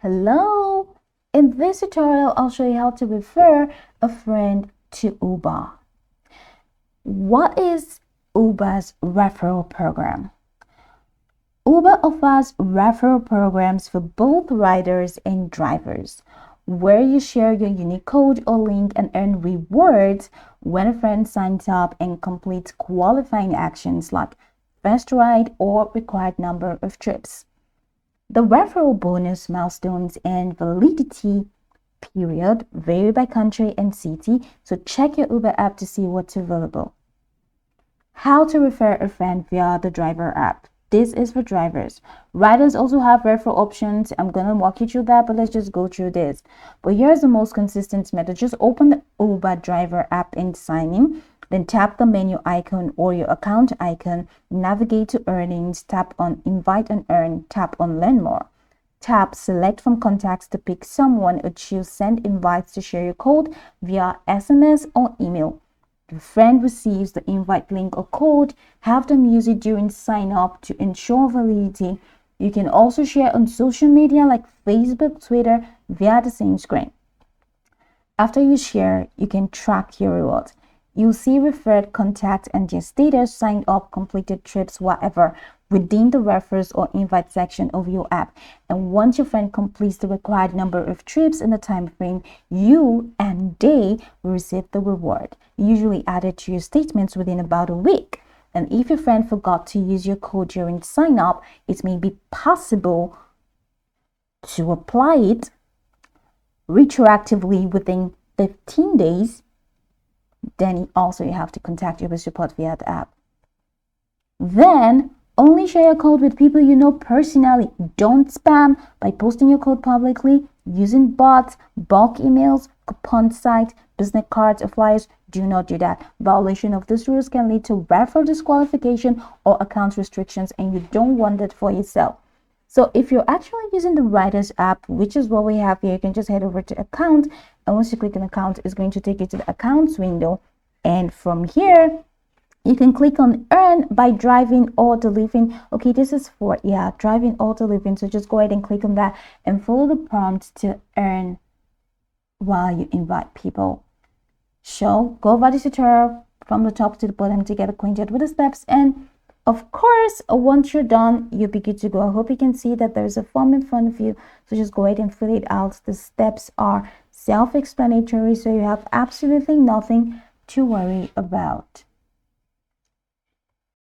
Hello! In this tutorial, I'll show you how to refer a friend to Uber. What is Uber's referral program? Uber offers referral programs for both riders and drivers, where you share your unique code or link and earn rewards when a friend signs up and completes qualifying actions like first ride or required number of trips. The referral bonus milestones and validity period vary by country and city, so check your Uber app to see what's available. How to refer a friend via the driver app. This is for drivers. Riders also have referral options. I'm going to walk you through that, but let's just go through this. But here's the most consistent method. Just open the Uber driver app and sign in. Then tap the menu icon or your account icon, navigate to earnings, tap on invite and earn, tap on learn more. Tap select from contacts to pick someone or choose send invites to share your code via SMS or email. The friend receives the invite link or code. Have them use it during sign up to ensure validity. You can also share on social media like Facebook, Twitter via the same screen. After you share, you can track your rewards. You'll see referred contact and their status, signed up, completed trips, whatever, within the refers or invite section of your app. And once your friend completes the required number of trips in the time frame, you and they will receive the reward, usually added to your statements within about a week. And if your friend forgot to use your code during sign up, it may be possible to apply it retroactively within 15 days. Then also you have to contact Uber support via the app. Then only share your code with people you know personally. Don't spam by posting your code publicly, using bots, bulk emails, coupon sites, business cards, or flyers. Do not do that. Violation of these rules can lead to referral disqualification or account restrictions, and you don't want that for yourself. So if you're actually using the Riders app, which is what we have here, you can just head over to account, and once you click on account, it's going to take you to the accounts window. And from here, you can click on earn by driving or delivering. Okay, this is for driving or delivering. So just go ahead and click on that and follow the prompt to earn while you invite people. So go over this tutorial from the top to the bottom to get acquainted with the steps, and of course, once you're done, you'll be good to go. I hope you can see that there's a form in front of you. So just go ahead and fill it out. The steps are self-explanatory, so you have absolutely nothing to worry about.